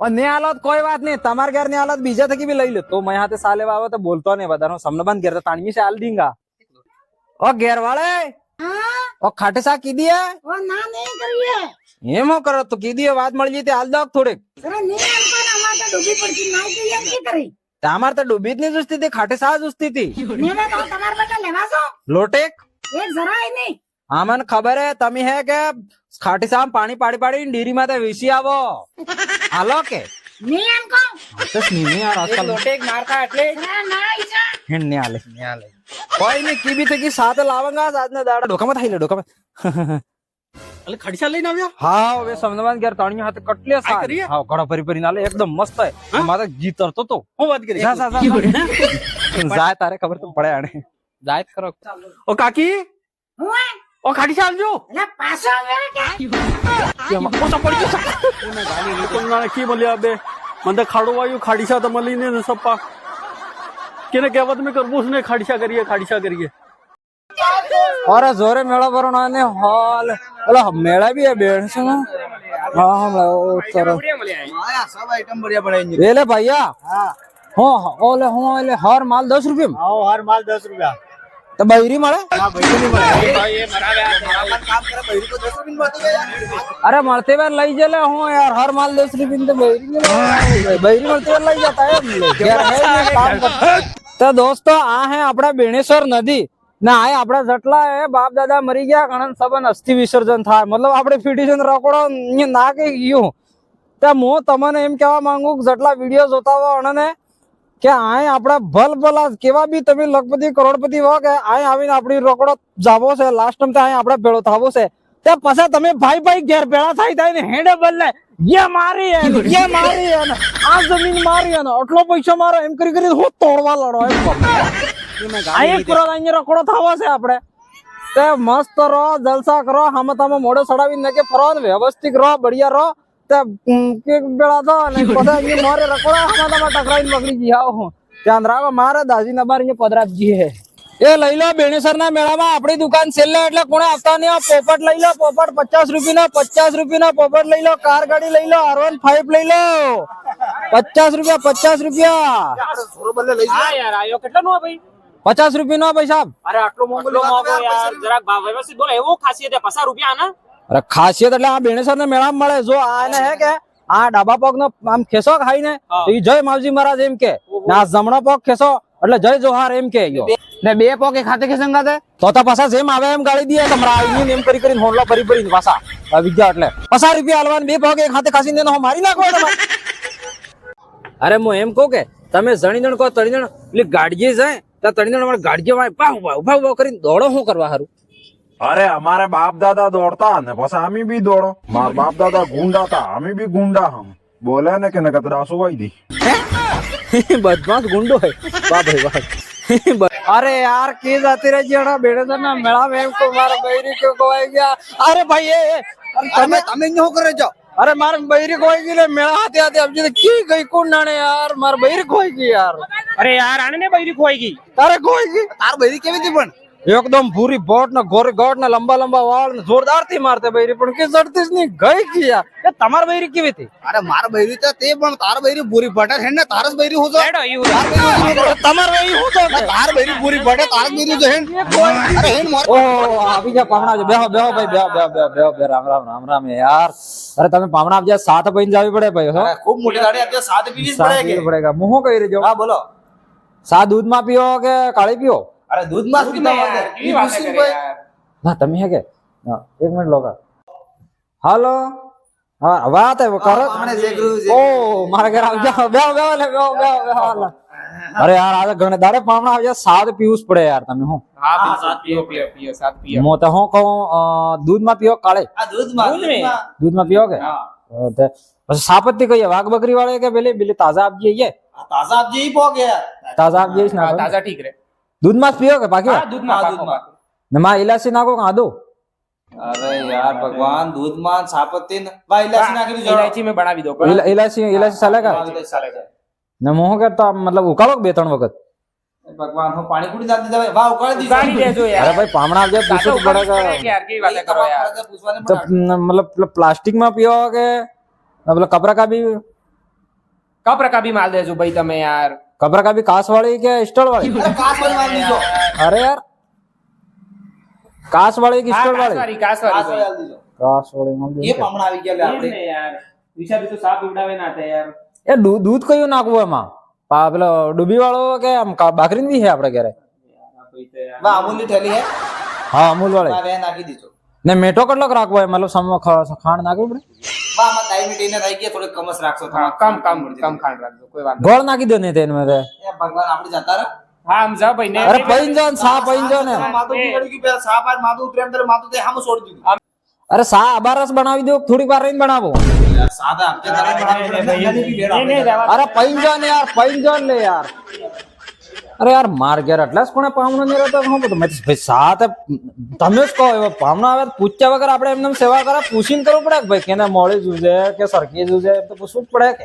और नहीं हालत कोई बात नहीं, तमार घर नहीं हालत बीजा थकी भी लई ले तो मैं यहाँ ते साले बाबा तो बोलता नहीं बता रहा हूँ समन बंद गिरता तानी से हाल दूंगा। और घेर वाले और खाटे सा की दिया वो ना नहीं करिए ये मो करो तो की दिए बात मर जी हाल दो थोड़े अरे नहीं हमको ना हमारे तो डूबी पड़ती नहीं तो ये क्या करी हमारे तो डूबी नहीं जुस्ती थी खाटे सा जुस्ती थी मैंने तो तुम्हारे बेटा लेवा सो लोटेक एक जरा ही नहीं हाँ मन खबर है तमी है के खाटी साहब पानी पाड़ी पाड़ी डेरी में विसी आवो हालो के नहीं हमको तो नहीं यार आजकल લોટે માર ખા એટલે अरे ना इजा हिंड नहीं आले कोई नहीं की भी थे कि साथ लावंगा साथ ने दाड़ा ढोका मत हाइले ढोका मत એટલે ખડીસા લઈને આવ્યા हाँ वे समझमान घर ताणी हाथ कटले सा करिए? हाँ घड़ा परी परी नाले एकदम मस्त है माता जीतर तो હું વાત કરી जा जा जा जाए तारे खबर तो पड़े आने जाए करो ઓ કાકી हुआ ઓ ખડીસા આવજો अरे पासो मेरे क्या ઓછા પડી જશે તમને કી મળ્યા બે મને ખાડો વાયું ખાડીસા તો મળીને ને સપ્પા કેને કહેવા તમે કરવું ને ખાડીસા કરીએ और जोरे मेला भरो ने हॉल बोलो मेला भी है बेड़ से ना हाँ हम चलो सब आइटम बढ़िया पड़ेंगे। ये ले भैया हाँ ओले ओले हर माल 10 रुपये में आओ हर माल 10 रुपया। तो बहरी माले हाँ बहरी नहीं मिलेगा। काम करे बहरी को 10 रुपये में बात है। अरे मरते बार लाई जले हूँ यार हर माल 10 रुपये में तो बहरी मरते बार लाई जाता है तो दोस्तों आ है अपना बेणेश्वर नदी ना आए अपना जटला है बाप दादा मरी गया कारण सबन अस्थि विसर्जन था मतलब अपने पीटीशन रकोड़ो ना के यूं तो मु तमने एम कहवा मांगू जटला वीडियोस होता हुआ उन्होंने કે આય આપડા ભલ ભલા કેવા બી તમે લખપતિ કરોડપતિ હો કે આય આવીને આપણી રોકડો જાવો છે લાસ્ટ ટાઈમ તો આય આપડા ભેળો થાવો છે તે પછી તમે ભાઈ ભાઈ ઘેર ભેળા થાય ને હેડે બદલે ये मारी है आ जमीन मारी है आटलो पैसा मारो एम करी હું તોડવા લડો એમ આ એક કરોડ અહીંયા રોકડો થાવો છે આપણે તે મસ્ત રહો જલસા કરો હામે તમે મોઢો સડાવી નકે ફરો ને વ્યવસ્થિત રહો બઢિયા રહો તે કેક બેળા દો અને પછી અહીંયા મારે રકોડા હામે તમે ટકરાઈને બગડી જી આવો હું ધ્યાન રાખો મારે દાજી નબાર અહીંયા પધરાજી હે એ લઈ લો બેણેસર ના મેળામાં આપણી દુકાન છેલ્લે એટલે કોણે આવતા નહીં પોપટ લઈ લો પોપટ 50 રૂપિયા પોપટ લઈ લો કાર ગાડી લઈ લો R15 લઈ લો 50 રૂપિયા હા યાર આયો કેટલા નો ભાઈ 50 રૂપિયા નો ભાઈ સાહેબ અરે આટલો મોંઘો યાર જરાક ભાવ વ્યવસ્થિત બોલો એવો ખાસિયત છે 50 રૂપિયા ના અરે ખાસિયત એટલે આ બેણેસર ના મેળામાં મળે જો આને હે કે આ ડાબા પગ નો આમ ખેસો ખાઈને તો ઈ જય માવજી મહારાજ એમ કે આ જમણો પગ ખેસો એટલે જય જોહાર એમ કે ને બે પોકે ખાતે કે સંગાતે તો પાછા જેમ આવે એમ ગાળી દે તમારા આવીને એમ કરી કરીને હોંડલો ફરી પાછા આવી ગયા એટલે 50 રૂપિયા આલવાન બે પોકે ખાતે ખાસીને નો મારી નાખો તમે અરે હું એમ કહું કે તમે જણી જણ કહો તણી જણ એટલે ગાડીએ જાય તો તણી જણ અમારે ગાડીએ ઉભા કરીને દોડો શું કરવા હારું अरे हमारे बाप दादा दौड़ता ने बस हमी भी दौड़ो मार बाप दादा गुंडा था हमी भी गुंडा हम बोले ने के नकद रासो वाई दी बदमाश गुंडो है वाह भाई वाह अरे यार के जाती रही जड़ा बेड़ेसर ना मेला में को मारा बैरी को कोई गया अरे भाई ये તમે તમે નો કરે જાઓ अरे मार बैरी कोई गई मेला आते आते अब जी की गई कौन नाने यार मार बैरी कोई गई यार અરે યાર આને ને બૈરી ખોઈ ગઈ अरे कोई गई તાર બહેરી કેવી હતી પણ एकदम भूरी बोट ना गोरे गोट ना लंबा लंबा वाल ने जोरदार थी मारते बैरी पण के जड़ती नहीं गई की यार ये तमार बैरी केवी थी અરે માર બહેરી તો તે પણ તાર બહેરી પૂરી પટે છે ને તારસ બહેરી હું તો હેડો ઈ तमार बैरी हो तो તાર બહેરી પૂરી પટે તારસ બહેરી જો હે અરે હેન મોર ओ अभी क्या पावना जो बेहो बेहो भाई बेहो राम राम यार अरे तमे पावना आप जा साथ बन जावी पड़े भाई हो ખૂબ મોટી ગાડી આજે 7 પીવી જ પડે કે पड़ेगा मुंह कही रही जो હા બોલો सा दूध में पियो के काली पियो અરે દૂધ માં પીતા હોય કેવી વાત કરે યાર ना तमी है के हाँ, एक मिनट लोगा हेलो हाँ बात है वो करो આપણે જે ગુરુ ओ मारे घर आ जाओ बेहो अरे यार आज घणे दाड़े पावना आ जा साथ पीयूस पड़े यार तमे हो હા બી સાત પીઓ સાત પીઓ मो तो हो कहूं दूध में पियो काले આ દૂધમાં दूध में पियो के હા बस सापत्ती कहिए वाघ बकरी वाले के बेले बेले ताजा आप जी ये આ તાજા આપ જેઈ પો ગયા ताजा आप जी ना તાજા ઠીક રે दूध में पियो के बाकी હા દૂધમાં દૂધમાં नमा इलायची नाको कहाँ दो અરે યાર ભગવાન દૂધમાં સાપત્તી વા ઇલાયચી નાખી દીજો ઇલાયચી મેં બનાવી દો इलायची साले का न मोह के तो मतलब उकालो बे त्रण वक्त ભગવાન હું પાણી પૂરી દાદી દે વા ઉકાળી દીજો ઉકાળી દેજો યાર अरे भाई पामना आप जब पूछो तो पड़ेगा યાર કેવી વાત કરો યાર तो मतलब प्लास्टिक में पियो के मतलब कपड़ा का भी કપરા કા બી માલ દેજો ભાઈ તમે યાર કપરા કા ભી કાસ વાળી કે સ્ટોલ વાળી અરે કાચ વાળી માલ દીજો અરે યાર કાસ વાળી કે સ્ટોલ વાળી કાસ કાચ વાળી વાળી આલ દીજો કાસ વાળી માલ એ હમણાં આવી ગયા લે આપણે ને યાર વિશાલ તો સાપ ઉડાવે ના હતા યાર એ દૂધ કયું નાખવું એમાં પેલો ડૂબી વાળો કે આમ બાકરી ની છે આપડે ઘરે વાહ અમૂલની થેલી હે હા અમૂલ વાળી વાહ વે નાખી દીજો ને મેઠો કેટલોક રાખવો હોય મતલબ ખાંડ નાખવી પડે વાહ આમાં ડાયાબિટીસ ને થઈ ગયા થોડું કમસ રાખશો હા કમ ખાંડ રાખજો કોઈ વાત ગોળ નાખી દો ને તેને મેં એ ભગવાન આપણે જતા રહે હા આમ જા ભાઈ ને અરે પૈંજન સા પૈંજન ને માતું પીગળી ગયું પેલા સાપ આજ માતું પ્રેમ કરે માતું તે હામું છોડી દીધું અરે સા અબારસ બનાવી દો થોડીક વાર રહીને બનાવો યાર સાદા આપકે તારે અરે પૈંજન યાર પૈંજન લે યાર અરે યાર માર ઘેર એટલે જ કોને પામણો નહીં રહેતો હું બધું મેં ભાઈ સાત તમે જ કહો એવો પામણો આવે પૂછ્યા વગર આપણે એમને સેવા કરે પૂછીને કરવું પડે કે ભાઈ કેને મોડી જુજે કે સરખી જુજે તો પૂછવું જ પડે કે